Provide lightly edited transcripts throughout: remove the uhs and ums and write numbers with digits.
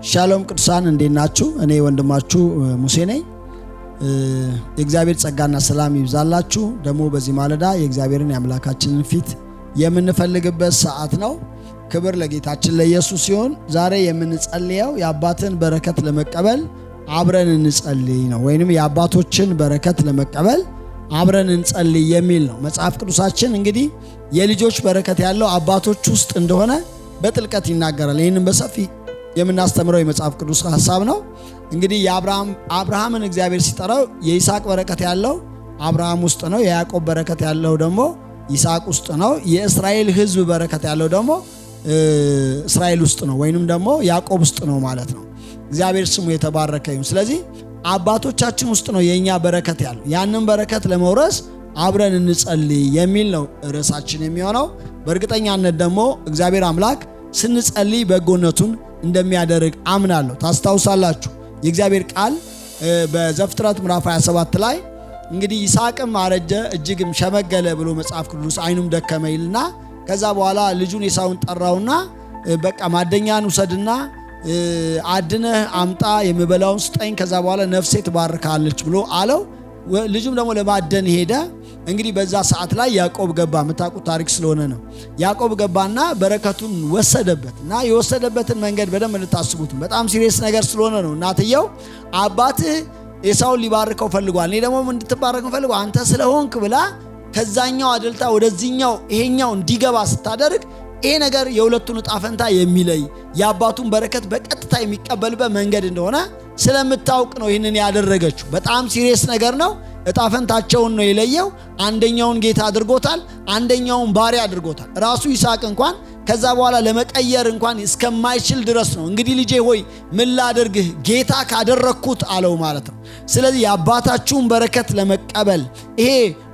ሻሎም ቅዱሳን እንዴት ናችሁ? እኔ ወንድማችሁ ሙሴ ነኝ። የእግዚአብሔር ጸጋና ሰላም ይብዛላችሁ። ደግሞ በዚህ ማለዳ የእግዚአብሔርን የአምላካችንን ፊት የምንፈልግበት ሰዓት ነው። ክብር ለጌታችን ለኢየሱስ ሲሆን ዛሬ የምንጸልየው የአባትን በረከት ለመቀበል አብረን እንጸልይ ነው፣ ወይንም የአባቶችን በረከት ለመቀበል አብረን እንጸልይ የሚል ነው። መጽሐፍ ቅዱሳችን እንግዲህ የልጆች በረከት ያለው አባቶች ውስጥ እንደሆነ በጥልቀት ይናገራል። ይህንን በሰፊ የምናስተምረው የመጽሐፍ ቅዱስ ሐሳብ ነው። እንግዲህ አብርሃምን እግዚአብሔር ሲጠራው የይስሐቅ በረከት ያለው አብርሃም ውስጥ ነው። የያዕቆብ በረከት ያለው ደግሞ ይስሐቅ ውስጥ ነው። የእስራኤል ሕዝብ በረከት ያለው ደግሞ እስራኤል ውስጥ ነው፣ ወይንም ደግሞ ያዕቆብ ውስጥ ነው ማለት ነው። እግዚአብሔር ስሙ የተባረከ ይሁን። ስለዚህ አባቶቻችን ውስጥ ነው የኛ በረከት ያለው። ያንን በረከት ለመውረስ አብረን እንጸልይ የሚል ነው ርዕሳችን የሚሆነው። በእርግጠኛነት ደግሞ እግዚአብሔር አምላክ ስንጸልይ በጎነቱን እንደሚያደርግ አምናለሁ። ታስታውሳላችሁ የእግዚአብሔር ቃል በዘፍጥረት ምዕራፍ 27 ላይ እንግዲህ ይስሐቅም አረጀ እጅግም ሸመገለ ብሎ መጽሐፍ ቅዱስ አይኑም ደከመ ይልና ከዛ በኋላ ልጁን ኤሳውን ጠራውና በቃ ማደኛን ውሰድና አድነህ አምጣ የምበላውን ስጠኝ፣ ከዛ በኋላ ነፍሴ ትባርካለች ብሎ አለው። ልጁም ደግሞ ለማደን ሄደ። እንግዲህ በዛ ሰዓት ላይ ያዕቆብ ገባ። የምታውቁት ታሪክ ስለሆነ ነው። ያዕቆብ ገባና በረከቱን ወሰደበት እና የወሰደበትን መንገድ በደንብ እንድታስቡት በጣም ሲሪየስ ነገር ስለሆነ ነው። እናትየው አባትህ ኤሳውን ሊባርከው ፈልጓል፣ እኔ ደግሞ እንድትባረክ ፈልጓል፣ አንተ ስለሆንክ ብላ ከዛኛው አደልታ ወደዚህኛው ይሄኛው እንዲገባ ስታደርግ ይሄ ነገር የሁለቱን ዕጣ ፈንታ የሚለይ የአባቱን በረከት በቀጥታ የሚቀበልበት መንገድ እንደሆነ ስለምታውቅ ነው ይህንን ያደረገችው። በጣም ሲሪየስ ነገር ነው። ዕጣ ፈንታቸውን ነው የለየው። አንደኛውን ጌታ አድርጎታል፣ አንደኛውን ባሪያ አድርጎታል። ራሱ ይስሐቅ እንኳን ከዛ በኋላ ለመቀየር እንኳን እስከማይችል ድረስ ነው እንግዲህ ልጄ ሆይ ምን ላድርግህ ጌታ ካደረግኩት አለው ማለት ነው። ስለዚህ የአባታችሁን በረከት ለመቀበል ይሄ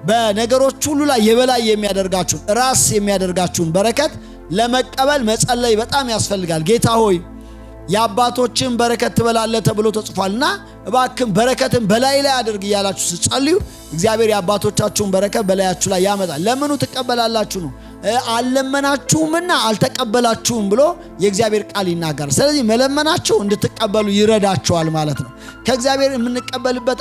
በነገሮች ሁሉ ላይ የበላይ የሚያደርጋችሁን ራስ የሚያደርጋችሁን በረከት ለመቀበል መጸለይ በጣም ያስፈልጋል። ጌታ ሆይ የአባቶችን በረከት ትበላለህ ተብሎ ተጽፏልና እባክህ በረከትን በላይ ላይ አድርግ እያላችሁ ስትጸልዩ እግዚአብሔር የአባቶቻችሁን በረከት በላያችሁ ላይ ያመጣል። ለምኑ ትቀበላላችሁ ነው፣ አልለመናችሁምና አልተቀበላችሁም ብሎ የእግዚአብሔር ቃል ይናገራል። ስለዚህ መለመናችሁ እንድትቀበሉ ይረዳችኋል ማለት ነው። ከእግዚአብሔር የምንቀበልበት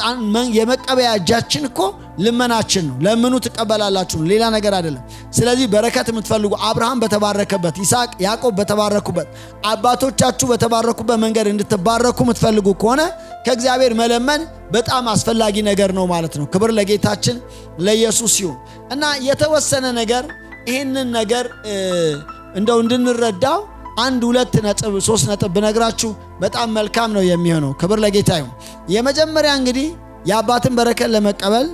የመቀበያ እጃችን እኮ ልመናችን ነው። ለምኑ ትቀበላላችሁ ነው፣ ሌላ ነገር አይደለም። ስለዚህ በረከት የምትፈልጉ አብርሃም በተባረከበት፣ ይስሐቅ፣ ያዕቆብ በተባረኩበት፣ አባቶቻችሁ በተባረኩበት መንገድ እንድትባረኩ የምትፈልጉ ከሆነ ከእግዚአብሔር መለመን በጣም አስፈላጊ ነገር ነው ማለት ነው። ክብር ለጌታችን ለኢየሱስ ይሁን እና የተወሰነ ነገር ይህንን ነገር እንደው እንድንረዳው 1 2 ነጥብ 3 ነጥብ ብነግራችሁ በጣም መልካም ነው የሚሆነው። ክብር ለጌታ ይሁን። የመጀመሪያ እንግዲህ የአባትን በረከት ለመቀበል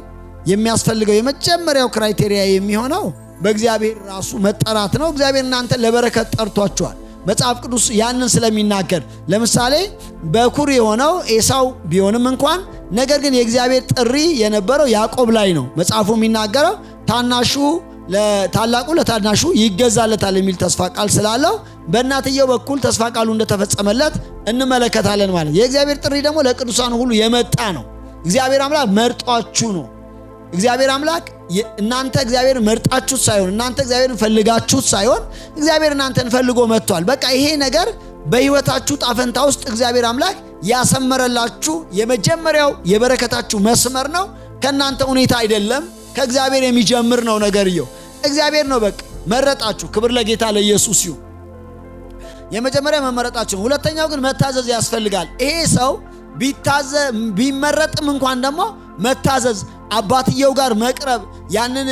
የሚያስፈልገው የመጀመሪያው ክራይቴሪያ የሚሆነው በእግዚአብሔር ራሱ መጠራት ነው። እግዚአብሔር እናንተ ለበረከት ጠርቷችኋል። መጽሐፍ ቅዱስ ያንን ስለሚናገር ለምሳሌ በኩር የሆነው ኤሳው ቢሆንም እንኳን ነገር ግን የእግዚአብሔር ጥሪ የነበረው ያዕቆብ ላይ ነው። መጽሐፉ የሚናገረው ታላቁ ለታናሹ ይገዛለታል የሚል ተስፋ ቃል ስላለው በእናትየው በኩል ተስፋ ቃሉ እንደተፈጸመለት እንመለከታለን ማለት። የእግዚአብሔር ጥሪ ደግሞ ለቅዱሳን ሁሉ የመጣ ነው። እግዚአብሔር አምላክ መርጧችሁ ነው። እግዚአብሔር አምላክ እናንተ እግዚአብሔር መርጣችሁት ሳይሆን እናንተ እግዚአብሔርን ፈልጋችሁት ሳይሆን እግዚአብሔር እናንተን ፈልጎ መጥቷል። በቃ ይሄ ነገር በህይወታችሁ ጣፈንታ ውስጥ እግዚአብሔር አምላክ ያሰመረላችሁ የመጀመሪያው የበረከታችሁ መስመር ነው። ከእናንተ ሁኔታ አይደለም፣ ከእግዚአብሔር የሚጀምር ነው ነገርየው። እግዚአብሔር ነው በቃ መረጣችሁ። ክብር ለጌታ ለኢየሱስ ይሁን። የመጀመሪያ መመረጣችሁ። ሁለተኛው ግን መታዘዝ ያስፈልጋል። ይሄ ሰው ቢመረጥም እንኳን ደግሞ መታዘዝ፣ አባትየው ጋር መቅረብ፣ ያንን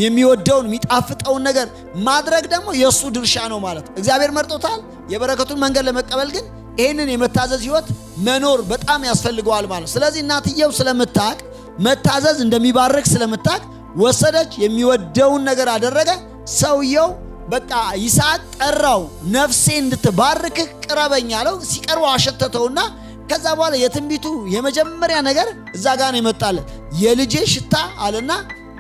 የሚወደውን የሚጣፍጠውን ነገር ማድረግ ደግሞ የሱ ድርሻ ነው ማለት ነው። እግዚአብሔር መርጦታል። የበረከቱን መንገድ ለመቀበል ግን ይህንን የመታዘዝ ህይወት መኖር በጣም ያስፈልገዋል ማለት ነው። ስለዚህ እናትየው ስለምታቅ መታዘዝ እንደሚባርክ ስለምታቅ ወሰደች፣ የሚወደውን ነገር አደረገ። ሰውየው በቃ ይስሐቅ ጠራው፣ ነፍሴ እንድትባርክህ ቅረበኝ አለው። ሲቀርበው አሸተተውና ከዛ በኋላ የትንቢቱ የመጀመሪያ ነገር እዛ ጋር ነው የመጣለት። የልጄ ሽታ አለና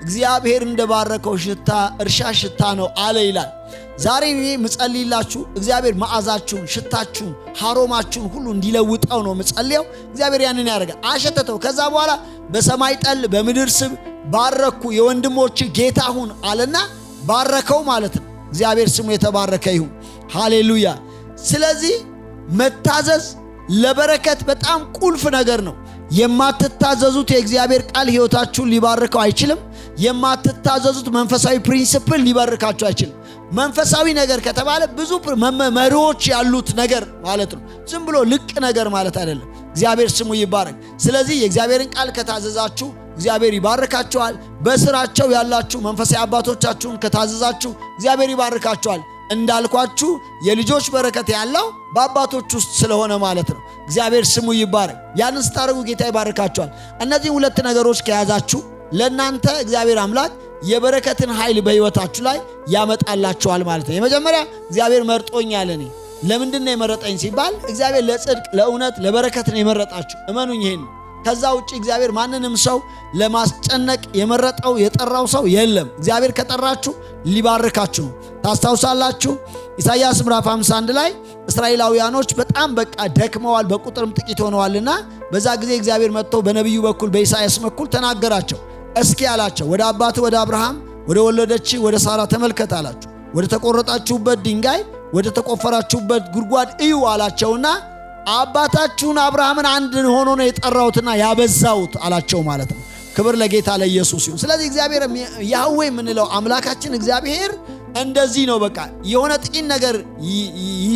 እግዚአብሔር እንደባረከው ሽታ እርሻ ሽታ ነው አለ ይላል። ዛሬ እኔ ምጸልይላችሁ እግዚአብሔር መዓዛችሁን፣ ሽታችሁን፣ ሐሮማችሁን ሁሉ እንዲለውጠው ነው ምጸልየው። እግዚአብሔር ያንን ያደርጋል። አሸተተው። ከዛ በኋላ በሰማይ ጠል በምድር ስብ ባረኩ የወንድሞች ጌታ ሁን አለና ባረከው ማለት ነው። እግዚአብሔር ስሙ የተባረከ ይሁን። ሃሌሉያ። ስለዚህ መታዘዝ ለበረከት በጣም ቁልፍ ነገር ነው። የማትታዘዙት የእግዚአብሔር ቃል ሕይወታችሁን ሊባርከው አይችልም። የማትታዘዙት መንፈሳዊ ፕሪንሲፕል ሊባርካችሁ አይችልም። መንፈሳዊ ነገር ከተባለ ብዙ መሪዎች ያሉት ነገር ማለት ነው። ዝም ብሎ ልቅ ነገር ማለት አይደለም። እግዚአብሔር ስሙ ይባረክ። ስለዚህ የእግዚአብሔርን ቃል ከታዘዛችሁ እግዚአብሔር ይባርካችኋል። በስራቸው ያላችሁ መንፈሳዊ አባቶቻችሁን ከታዘዛችሁ እግዚአብሔር ይባርካችኋል። እንዳልኳችሁ የልጆች በረከት ያለው በአባቶች ውስጥ ስለሆነ ማለት ነው። እግዚአብሔር ስሙ ይባረክ። ያንን ስታደርጉ ጌታ ይባርካችኋል። እነዚህ ሁለት ነገሮች ከያዛችሁ ለእናንተ እግዚአብሔር አምላክ የበረከትን ኃይል በሕይወታችሁ ላይ ያመጣላችኋል ማለት ነው። የመጀመሪያ እግዚአብሔር መርጦኛል። እኔ ለምንድን ነው የመረጠኝ ሲባል እግዚአብሔር ለጽድቅ፣ ለእውነት፣ ለበረከት ነው የመረጣችሁ። እመኑኝ ይሄን። ከዛ ውጪ እግዚአብሔር ማንንም ሰው ለማስጨነቅ የመረጠው የጠራው ሰው የለም። እግዚአብሔር ከጠራችሁ ሊባርካችሁ ነው። ታስታውሳላችሁ ኢሳይያስ ምዕራፍ 51 ላይ እስራኤላውያኖች በጣም በቃ ደክመዋል፣ በቁጥርም ጥቂት ሆነዋልና በዛ ጊዜ እግዚአብሔር መጥቶ በነቢዩ በኩል በኢሳይያስ በኩል ተናገራቸው። እስኪ አላቸው ወደ አባትህ ወደ አብርሃም ወደ ወለደች ወደ ሳራ ተመልከት አላቸው። ወደ ተቆረጣችሁበት ድንጋይ ወደ ተቆፈራችሁበት ጉድጓድ እዩ አላቸውና አባታችሁን አብርሃምን አንድ ሆኖ ነው የጠራሁትና ያበዛሁት አላቸው ማለት ነው። ክብር ለጌታ ለኢየሱስ ይሁን። ስለዚህ እግዚአብሔር ያህዌ የምንለው አምላካችን እግዚአብሔር እንደዚህ ነው። በቃ የሆነ ጥቂት ነገር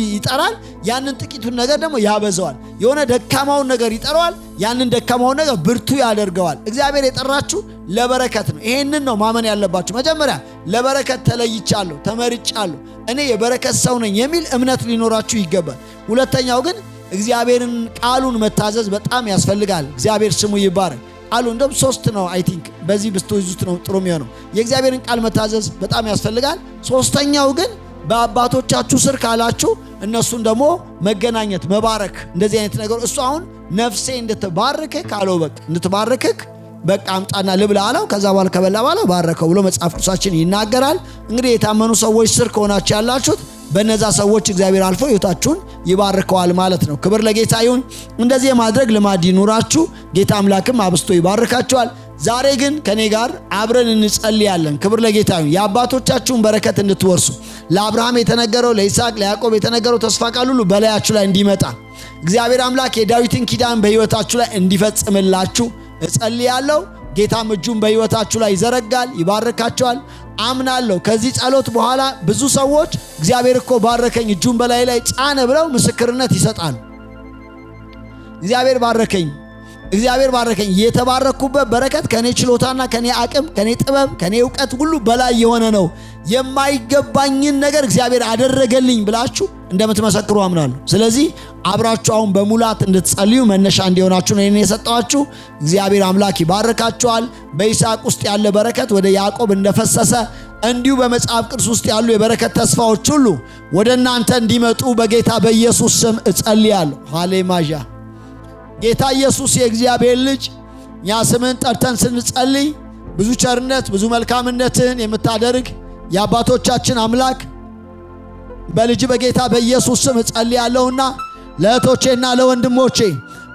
ይጠራል፣ ያንን ጥቂቱን ነገር ደግሞ ያበዛዋል። የሆነ ደካማውን ነገር ይጠራዋል፣ ያንን ደካማውን ነገር ብርቱ ያደርገዋል። እግዚአብሔር የጠራችሁ ለበረከት ነው። ይሄንን ነው ማመን ያለባችሁ። መጀመሪያ ለበረከት ተለይቻለሁ፣ ተመርጫለሁ፣ እኔ የበረከት ሰው ነኝ የሚል እምነት ሊኖራችሁ ይገባል። ሁለተኛው ግን እግዚአብሔርን ቃሉን መታዘዝ በጣም ያስፈልጋል። እግዚአብሔር ስሙ ይባረክ። ቃሉ እንደም 3 ነው። አይ ቲንክ በዚህ ብትይዙት ነው ጥሩ የሚሆነው። የእግዚአብሔርን ቃል መታዘዝ በጣም ያስፈልጋል። ሶስተኛው ግን በአባቶቻችሁ ስር ካላችሁ እነሱን ደግሞ መገናኘት፣ መባረክ፣ እንደዚህ አይነት ነገር። እሱ አሁን ነፍሴ እንድትባርክህ ካለው በቃ እንድትባርክህ በቃ አምጣና ልብላ አለው። ከዛ በኋላ ከበላ በኋላ ባረከው ብሎ መጽሐፍ ቅዱሳችን ይናገራል። እንግዲህ የታመኑ ሰዎች ስር ከሆናችሁ ያላችሁት በነዛ ሰዎች እግዚአብሔር አልፎ ሕይወታችሁን ይባርከዋል ማለት ነው። ክብር ለጌታ ይሁን። እንደዚህ የማድረግ ልማድ ይኑራችሁ። ጌታ አምላክም አብስቶ ይባርካችኋል። ዛሬ ግን ከኔ ጋር አብረን እንጸልያለን። ክብር ለጌታ ይሁን። የአባቶቻችሁን በረከት እንድትወርሱ ለአብርሃም የተነገረው ለይስሐቅ ለያዕቆብ የተነገረው ተስፋ ቃል ሁሉ በላያችሁ ላይ እንዲመጣ እግዚአብሔር አምላክ የዳዊትን ኪዳን በሕይወታችሁ ላይ እንዲፈጽምላችሁ እጸልያለሁ። ጌታም እጁን በሕይወታችሁ ላይ ይዘረጋል፣ ይባርካችኋል። አምናለሁ። ከዚህ ጸሎት በኋላ ብዙ ሰዎች እግዚአብሔር እኮ ባረከኝ እጁን በላይ ላይ ጫነ ብለው ምስክርነት ይሰጣሉ። እግዚአብሔር ባረከኝ፣ እግዚአብሔር ባረከኝ። የተባረኩበት በረከት ከኔ ችሎታና ከኔ አቅም፣ ከኔ ጥበብ፣ ከኔ ዕውቀት ሁሉ በላይ የሆነ ነው። የማይገባኝን ነገር እግዚአብሔር አደረገልኝ ብላችሁ እንደምትመሰክሩ አምናለሁ። ስለዚህ አብራችሁ አሁን በሙላት እንድትጸልዩ መነሻ እንዲሆናችሁ ነው እኔ የሰጠኋችሁ። እግዚአብሔር አምላክ ይባርካችኋል። በይስሐቅ ውስጥ ያለ በረከት ወደ ያዕቆብ እንደፈሰሰ እንዲሁ በመጽሐፍ ቅዱስ ውስጥ ያሉ የበረከት ተስፋዎች ሁሉ ወደ እናንተ እንዲመጡ በጌታ በኢየሱስ ስም እጸልያለሁ። ሃሌማዣ ጌታ ኢየሱስ የእግዚአብሔር ልጅ እኛ ስምን ጠርተን ስንጸልይ ብዙ ቸርነት ብዙ መልካምነትን የምታደርግ የአባቶቻችን አምላክ በልጅ በጌታ በኢየሱስ ስም እጸልያለሁና ለእህቶቼና ለወንድሞቼ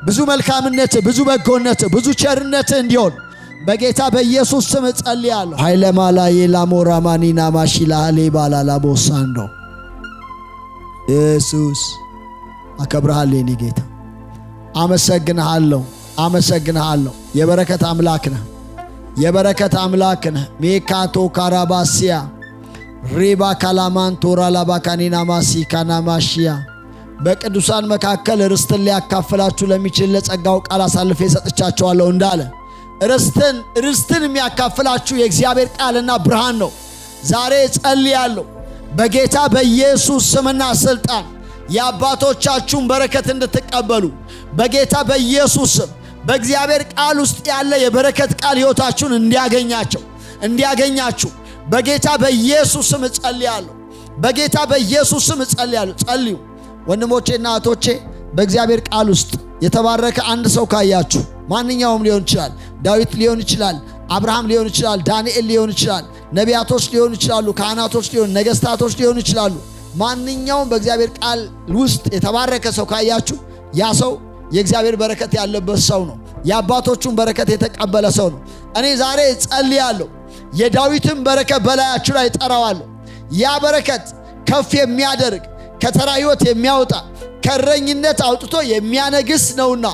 ብዙ መልካምነት ብዙ በጎነት ብዙ ቸርነት እንዲሆን በጌታ በኢየሱስ ስም እጸልያለሁ። ኃይለ ማላዬ ላሞራማኒና ማሺላ ሌባላ ላቦሳንዶ ኢየሱስ አከብርሃለሁ። የኔ ጌታ አመሰግንሃለሁ፣ አመሰግንሃለሁ። የበረከት አምላክ ነህ፣ የበረከት አምላክ ነህ። ሜካቶ ካራባሲያ ሪባ ካላማን ቶራ ላባካኒና ማሲ ካናማሺያ በቅዱሳን መካከል ርስትን ሊያካፍላችሁ ለሚችል ለጸጋው ቃል አሳልፌ ሰጥቻቸዋለሁ እንዳለ ርስትን የሚያካፍላችሁ የእግዚአብሔር ቃልና ብርሃን ነው። ዛሬ ጸልያለሁ በጌታ በኢየሱስ ስምና ስልጣን የአባቶቻችሁን በረከት እንድትቀበሉ በጌታ በኢየሱስ ስም በእግዚአብሔር ቃል ውስጥ ያለ የበረከት ቃል ሕይወታችሁን እንዲያገኛችሁ በጌታ በኢየሱስ ስም ጸልያለሁ። በጌታ በኢየሱስ ስም ጸልያለሁ። ጸልዩ ወንድሞቼና እህቶቼ። በእግዚአብሔር ቃል ውስጥ የተባረከ አንድ ሰው ካያችሁ ማንኛውም ሊሆን ይችላል። ዳዊት ሊሆን ይችላል፣ አብርሃም ሊሆን ይችላል፣ ዳንኤል ሊሆን ይችላል፣ ነቢያቶች ሊሆኑ ይችላሉ፣ ካህናቶች ሊሆኑ፣ ነገስታቶች ሊሆኑ ይችላሉ። ማንኛውም በእግዚአብሔር ቃል ውስጥ የተባረከ ሰው ካያችሁ ያ ሰው የእግዚአብሔር በረከት ያለበት ሰው ነው። የአባቶቹን በረከት የተቀበለ ሰው ነው። እኔ ዛሬ ጸልያለሁ የዳዊትን በረከት በላያችሁ ላይ ጠራዋለሁ። ያ በረከት ከፍ የሚያደርግ ከተራ ሕይወት የሚያወጣ ከእረኝነት አውጥቶ የሚያነግስ ነውና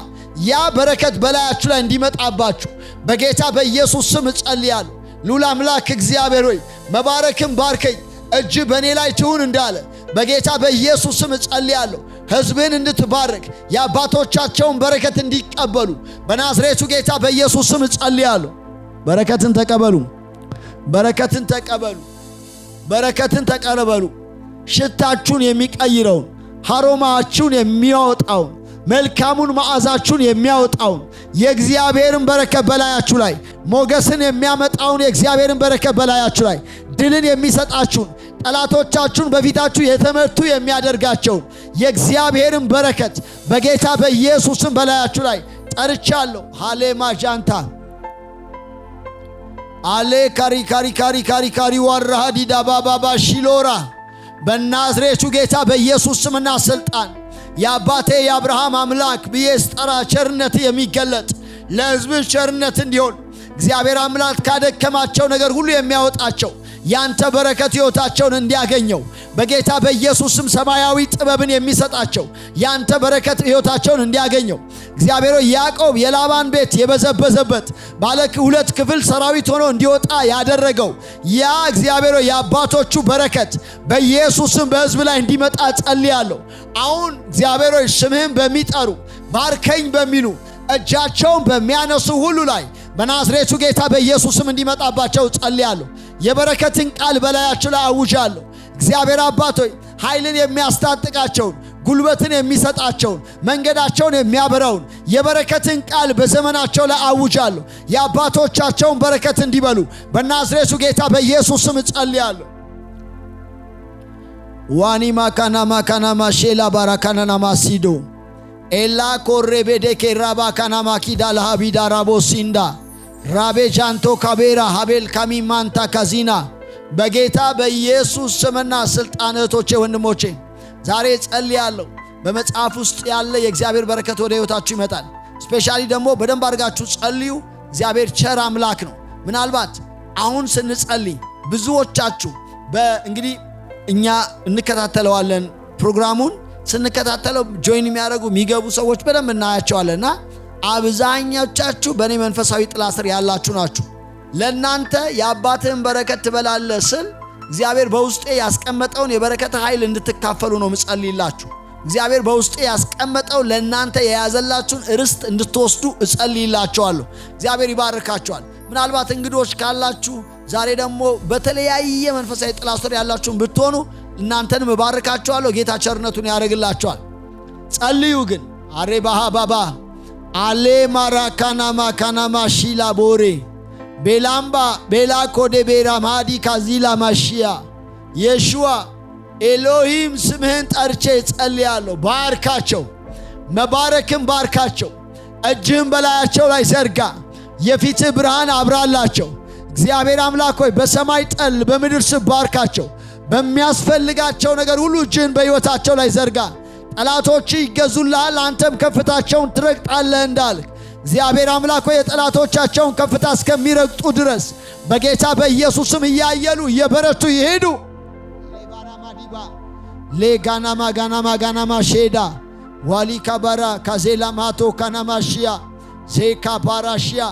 ያ በረከት በላያችሁ ላይ እንዲመጣባችሁ በጌታ በኢየሱስ ስም እጸልያለሁ። ልዑል አምላክ እግዚአብሔር ሆይ መባረክም ባርከኝ፣ እጅ በእኔ ላይ ትሁን እንዳለ በጌታ በኢየሱስ ስም እጸልያለሁ። ሕዝብን እንድትባርክ የአባቶቻቸውን በረከት እንዲቀበሉ በናዝሬቱ ጌታ በኢየሱስ ስም እጸልያለሁ። በረከትን ተቀበሉ፣ በረከትን ተቀበሉ፣ በረከትን ተቀበሉ። ሽታችሁን የሚቀይረውን ሐሮማችሁን የሚያወጣውን መልካሙን መዓዛችሁን የሚያወጣውን የእግዚአብሔርን በረከት በላያችሁ ላይ ሞገስን የሚያመጣውን የእግዚአብሔርን በረከት በላያችሁ ላይ ድልን የሚሰጣችሁን ጠላቶቻችሁን በፊታችሁ የተመቱ የሚያደርጋቸውን የእግዚአብሔርን በረከት በጌታ በኢየሱስም በላያችሁ ላይ ጠርቻለሁ። ሃሌማ ጃንታ አሌ ካሪ ካሪ ካሪ ካሪ ካሪ ዋራሃዲ ዳባባባ ሺሎራ በናዝሬቱ ጌታ በኢየሱስ ስምና ስልጣን የአባቴ የአብርሃም አምላክ ብዬ ስጠራ ቸርነት የሚገለጥ ለሕዝብ ቸርነት እንዲሆን እግዚአብሔር አምላክ ካደከማቸው ነገር ሁሉ የሚያወጣቸው ያንተ በረከት ሕይወታቸውን እንዲያገኘው በጌታ በኢየሱስም ሰማያዊ ጥበብን የሚሰጣቸው ያንተ በረከት ሕይወታቸውን እንዲያገኘው እግዚአብሔር ያዕቆብ የላባን ቤት የበዘበዘበት ባለ ሁለት ክፍል ሰራዊት ሆኖ እንዲወጣ ያደረገው ያ እግዚአብሔር የአባቶቹ በረከት በኢየሱስም በሕዝብ ላይ እንዲመጣ ጸልያለሁ። አሁን እግዚአብሔር ስምህን በሚጠሩ ባርከኝ በሚሉ እጃቸውን በሚያነሱ ሁሉ ላይ በናዝሬቱ ጌታ በኢየሱስም እንዲመጣባቸው ጸልያለሁ። የበረከትን ቃል በላያቸው ላይ አውጃለሁ። እግዚአብሔር አባት ሆይ ኃይልን የሚያስታጥቃቸውን ጉልበትን የሚሰጣቸውን መንገዳቸውን የሚያበራውን የበረከትን ቃል በዘመናቸው ላይ አውጃለሁ። የአባቶቻቸውን በረከት እንዲበሉ በናዝሬቱ ጌታ በኢየሱስም ጸልያለሁ። ዋኒ ማካና ማካና ማሼላ ባራካናና ማሲዶ ኤላ ኮሬቤዴ ኬራባ ካናማ ኪዳላ ሀቢዳ ራቦሲንዳ ራቤ ጃንቶ ካቤራ ሀቤል ካሚማንታ ካዚና በጌታ በኢየሱስ ስምና ስልጣን እህቶቼ ወንድሞቼ ዛሬ ጸልያለሁ። በመጽሐፍ ውስጥ ያለ የእግዚአብሔር በረከት ወደ ሕይወታችሁ ይመጣል። ስፔሻሊ ደግሞ በደንብ አድርጋችሁ ጸልዩ። እግዚአብሔር ቸር አምላክ ነው። ምናልባት አሁን ስንጸልይ ብዙዎቻችሁ እንግዲህ እኛ እንከታተለዋለን ፕሮግራሙን ስንከታተለው ጆይን የሚያደርጉ የሚገቡ ሰዎች በደንብ እናያቸዋለንና አብዛኛዎቻችሁ በእኔ መንፈሳዊ ጥላ ስር ያላችሁ ናችሁ። ለእናንተ የአባትህን በረከት ትበላለህ ስል እግዚአብሔር በውስጤ ያስቀመጠውን የበረከት ኃይል እንድትካፈሉ ነው ምጸልይላችሁ። እግዚአብሔር በውስጤ ያስቀመጠው ለእናንተ የያዘላችሁን ርስት እንድትወስዱ እጸልይላችኋለሁ። እግዚአብሔር ይባርካችኋል። ምናልባት እንግዶች ካላችሁ ዛሬ ደግሞ በተለያየ መንፈሳዊ ጥላ ስር ያላችሁን ብትሆኑ እናንተንም እባርካችኋለሁ። ጌታ ቸርነቱን ያደርግላችኋል። ጸልዩ ግን አሬ ባሃ ባባ አሌ ማራካናማ ካናማ ሺላ ቦሬ ቤላምባ ቤላ ኮዴ ቤራ ማዲ ካዚላ ማሺያ የሹዋ ኤሎሂም ስምህን ጠርቼ ጸልያለሁ። ባርካቸው፣ መባረክም ባርካቸው። እጅህን በላያቸው ላይ ዘርጋ፣ የፊትህ ብርሃን አብራላቸው። እግዚአብሔር አምላክ ሆይ በሰማይ ጠል በምድር ስብ ባርካቸው። በሚያስፈልጋቸው ነገር ሁሉ እጅህን በሕይወታቸው ላይ ዘርጋ። ጠላቶች ይገዙልሃል፣ አንተም ከፍታቸውን ትረግጣለህ እንዳልክ እግዚአብሔር አምላክ ሆይ የጠላቶቻቸውን ከፍታ እስከሚረግጡ ድረስ በጌታ በኢየሱስም እያየሉ እየበረቱ ይሄዱ። ሌጋናማ ጋናማ ጋናማ ሼዳ ዋሊካ ባራ ካዜላ ማቶ ካናማሽያ ዜካ ባራሽያ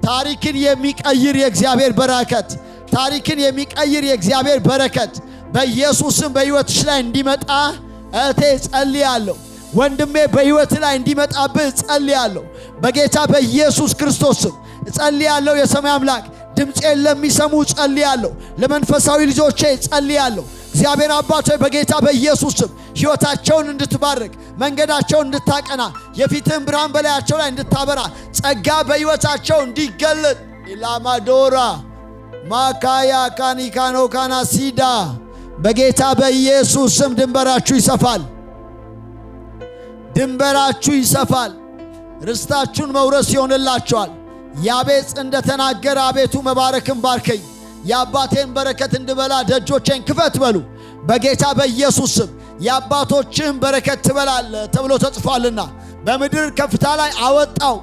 ታሪክን የሚቀይር የእግዚአብሔር በረከት ታሪክን የሚቀይር የእግዚአብሔር በረከት በኢየሱስም በሕይወትሽ ላይ እንዲመጣ እቴ ጸልያለሁ። ወንድሜ በሕይወት ላይ እንዲመጣብህ ጸልያለሁ። በጌታ በኢየሱስ ክርስቶስም ጸልያለሁ። የሰማይ አምላክ ድምፄን ለሚሰሙ ጸልያለሁ። ለመንፈሳዊ ልጆቼ ጸልያለሁ። እግዚአብሔር አባት ሆይ በጌታ በኢየሱስም ሕይወታቸውን እንድትባርክ መንገዳቸውን እንድታቀና የፊትህን ብርሃን በላያቸው ላይ እንድታበራ ጸጋ በሕይወታቸው እንዲገለጥ ኢላማዶራ ማካያ ካኒካኖ ካናሲዳ በጌታ በኢየሱስ ስም ድንበራችሁ ይሰፋል። ድንበራችሁ ይሰፋል። ርስታችሁን መውረስ ይሆንላችኋል። ያቤጽ እንደተናገረ አቤቱ መባረክን ባርከኝ፣ የአባቴን በረከት እንድበላ ደጆቼን ክፈት በሉ። በጌታ በኢየሱስ ስም የአባቶችህን በረከት ትበላለህ ተብሎ ተጽፏልና በምድር ከፍታ ላይ አወጣው፣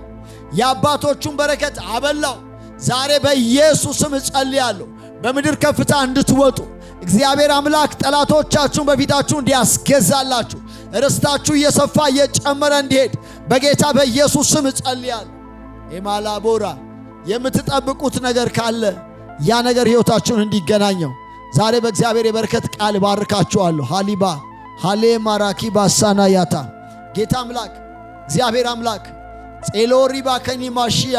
የአባቶቹን በረከት አበላው። ዛሬ በኢየሱስ ስም እጸልያለሁ በምድር ከፍታ እንድትወጡ እግዚአብሔር አምላክ ጠላቶቻችሁን በፊታችሁ እንዲያስገዛላችሁ ርስታችሁ እየሰፋ እየጨመረ እንዲሄድ በጌታ በኢየሱስ ስም እጸልያለሁ። ኤማላቦራ የምትጠብቁት ነገር ካለ ያ ነገር ሕይወታችሁን እንዲገናኘው ዛሬ በእግዚአብሔር የበረከት ቃል ባርካችኋለሁ። ሃሊባ ሃሌ ማራኪባ ሳናያታ ጌታ አምላክ እግዚአብሔር አምላክ ጼሎሪባ ከኒማሽያ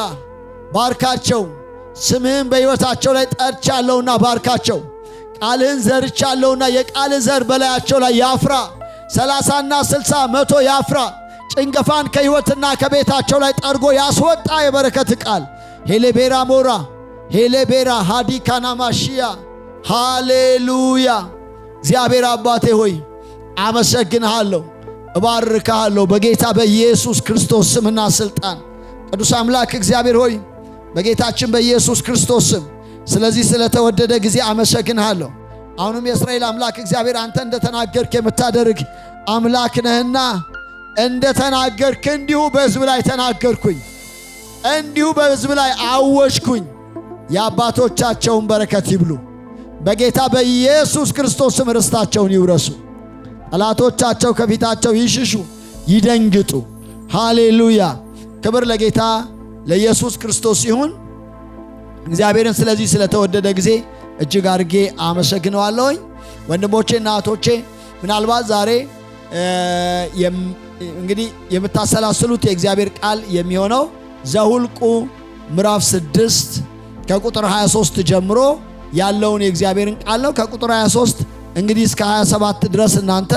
ባርካቸው። ስምህን በሕይወታቸው ላይ ጠርቻለሁና ባርካቸው። ቃልህን ዘርቻለሁና የቃልህ ዘር በላያቸው ላይ ያፍራ። 30ና 60 100 ያፍራ። ጭንገፋን ከሕይወትና ከቤታቸው ላይ ጠርጎ ያስወጣ የበረከት ቃል ሄሌቤራ ሞራ ሄሌቤራ ሃዲካናማሽያ ሃሌሉያ። እግዚአብሔር አባቴ ሆይ አመሰግንሃለሁ፣ እባርክሃለሁ በጌታ በኢየሱስ ክርስቶስ ስምና ስልጣን። ቅዱስ አምላክ እግዚአብሔር ሆይ በጌታችን በኢየሱስ ክርስቶስ ስም ስለዚህ ስለተወደደ ጊዜ አመሰግንሃለሁ። አሁንም የእስራኤል አምላክ እግዚአብሔር አንተ እንደተናገርክ የምታደርግ አምላክ ነህና እንደተናገርክ እንዲሁ በሕዝብ ላይ ተናገርኩኝ፣ እንዲሁ በሕዝብ ላይ አወጅኩኝ። የአባቶቻቸውን በረከት ይብሉ፣ በጌታ በኢየሱስ ክርስቶስ ስም ርስታቸውን ይውረሱ። ጠላቶቻቸው ከፊታቸው ይሽሹ፣ ይደንግጡ። ሃሌሉያ። ክብር ለጌታ ለኢየሱስ ክርስቶስ ይሁን። እግዚአብሔርን ስለዚህ ስለተወደደ ጊዜ እጅግ አድርጌ አመሰግነዋለሁኝ። ወንድሞቼና እህቶቼ ምናልባት ዛሬ እንግዲህ የምታሰላስሉት የእግዚአብሔር ቃል የሚሆነው ዘኍልቍ ምዕራፍ 6 ከቁጥር 23 ጀምሮ ያለውን የእግዚአብሔርን ቃል ነው። ከቁጥር 23 እንግዲህ እስከ 27 ድረስ እናንተ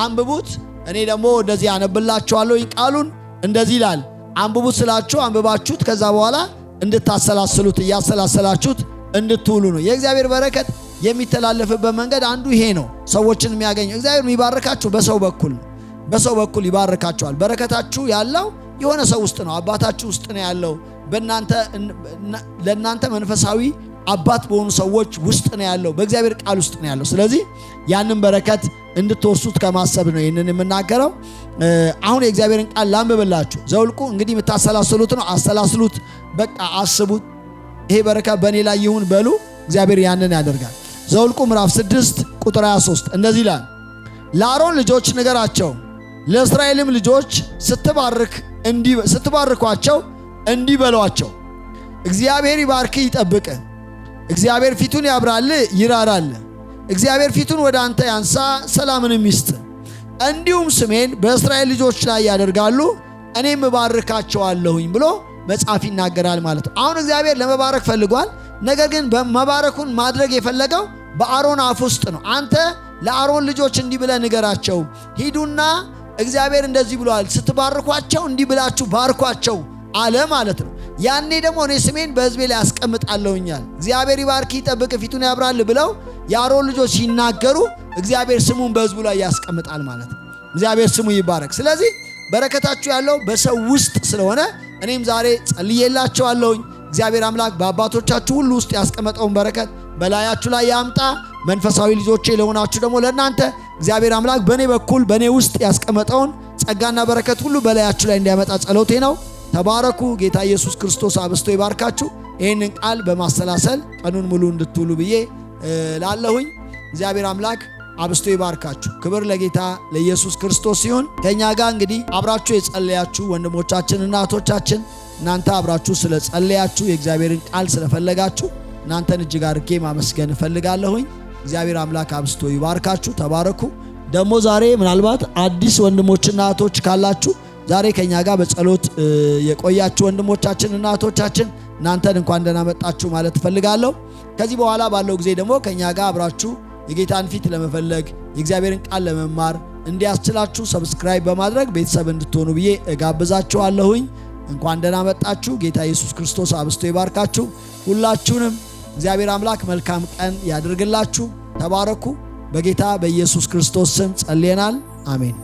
አንብቡት። እኔ ደግሞ እንደዚህ አነብላችኋለሁ። ቃሉን እንደዚህ ይላል። አንብቡት ስላችሁ አንብባችሁት ከዛ በኋላ እንድታሰላስሉት እያሰላሰላችሁት እንድትውሉ ነው። የእግዚአብሔር በረከት የሚተላለፍበት መንገድ አንዱ ይሄ ነው። ሰዎችን የሚያገኘው እግዚአብሔር የሚባርካችሁ በሰው በኩል ነው። በሰው በኩል ይባርካችኋል። በረከታችሁ ያለው የሆነ ሰው ውስጥ ነው። አባታችሁ ውስጥ ነው ያለው። ለእናንተ መንፈሳዊ አባት በሆኑ ሰዎች ውስጥ ነው ያለው። በእግዚአብሔር ቃል ውስጥ ነው ያለው። ስለዚህ ያንን በረከት እንድትወርሱት ከማሰብ ነው ይህንን የምናገረው። አሁን የእግዚአብሔርን ቃል ላንብብላችሁ። ዘኍልቍ እንግዲህ የምታሰላስሉት ነው። አሰላስሉት፣ በቃ አስቡት። ይሄ በረከት በእኔ ላይ ይሁን በሉ። እግዚአብሔር ያንን ያደርጋል። ዘኍልቍ ምዕራፍ 6 ቁጥር 23 እንደዚህ ይላል። ለአሮን ልጆች ንገራቸው፣ ለእስራኤልም ልጆች ስትባርኳቸው እንዲህ በሏቸው፣ እግዚአብሔር ይባርክህ ይጠብቅህ፣ እግዚአብሔር ፊቱን ያብራልህ ይራራልህ፣ እግዚአብሔር ፊቱን ወደ አንተ ያንሳ ሰላምንም ይስጥህ። እንዲሁም ስሜን በእስራኤል ልጆች ላይ ያደርጋሉ እኔም እባርካቸዋለሁኝ ብሎ መጽሐፍ ይናገራል ማለት ነው። አሁን እግዚአብሔር ለመባረክ ፈልጓል። ነገር ግን መባረኩን ማድረግ የፈለገው በአሮን አፍ ውስጥ ነው። አንተ ለአሮን ልጆች እንዲህ ብለህ ንገራቸው፣ ሂዱና እግዚአብሔር እንደዚህ ብሏል፣ ስትባርኳቸው እንዲህ ብላችሁ ባርኳቸው አለ ማለት ነው። ያኔ ደግሞ እኔ ስሜን በሕዝቤ ላይ ያስቀምጣለሁኛል። እግዚአብሔር ይባርክ ይጠብቅ ፊቱን ያብራል ብለው የአሮን ልጆች ሲናገሩ እግዚአብሔር ስሙን በሕዝቡ ላይ ያስቀምጣል ማለት ነው። እግዚአብሔር ስሙ ይባረክ። ስለዚህ በረከታችሁ ያለው በሰው ውስጥ ስለሆነ እኔም ዛሬ ጸልዬላችኋለሁኝ። እግዚአብሔር አምላክ በአባቶቻችሁ ሁሉ ውስጥ ያስቀመጠውን በረከት በላያችሁ ላይ ያምጣ። መንፈሳዊ ልጆቼ ለሆናችሁ ደግሞ ለእናንተ እግዚአብሔር አምላክ በእኔ በኩል በእኔ ውስጥ ያስቀመጠውን ጸጋና በረከት ሁሉ በላያችሁ ላይ እንዲያመጣ ጸሎቴ ነው። ተባረኩ። ጌታ ኢየሱስ ክርስቶስ አብስቶ ይባርካችሁ። ይህንን ቃል በማሰላሰል ቀኑን ሙሉ እንድትውሉ ብዬ ላለሁኝ። እግዚአብሔር አምላክ አብስቶ ይባርካችሁ። ክብር ለጌታ ለኢየሱስ ክርስቶስ ሲሆን ከኛ ጋር እንግዲህ አብራችሁ የጸለያችሁ ወንድሞቻችንና እህቶቻችን እናንተ አብራችሁ ስለ ጸለያችሁ የእግዚአብሔርን ቃል ስለፈለጋችሁ እናንተን እጅግ አድርጌ ማመስገን እፈልጋለሁኝ። እግዚአብሔር አምላክ አብስቶ ይባርካችሁ። ተባረኩ። ደግሞ ዛሬ ምናልባት አዲስ ወንድሞችና እህቶች ካላችሁ ዛሬ ከኛ ጋር በጸሎት የቆያችሁ ወንድሞቻችንና እህቶቻችን እናንተን እንኳን ደህና መጣችሁ ማለት እፈልጋለሁ። ከዚህ በኋላ ባለው ጊዜ ደግሞ ከኛ ጋር አብራችሁ የጌታን ፊት ለመፈለግ የእግዚአብሔርን ቃል ለመማር እንዲያስችላችሁ ሰብስክራይብ በማድረግ ቤተሰብ እንድትሆኑ ብዬ እጋብዛችኋለሁኝ። እንኳን ደህና መጣችሁ። ጌታ ኢየሱስ ክርስቶስ አብስቶ ይባርካችሁ። ሁላችሁንም እግዚአብሔር አምላክ መልካም ቀን ያድርግላችሁ። ተባረኩ። በጌታ በኢየሱስ ክርስቶስ ስም ጸልየናል። አሜን።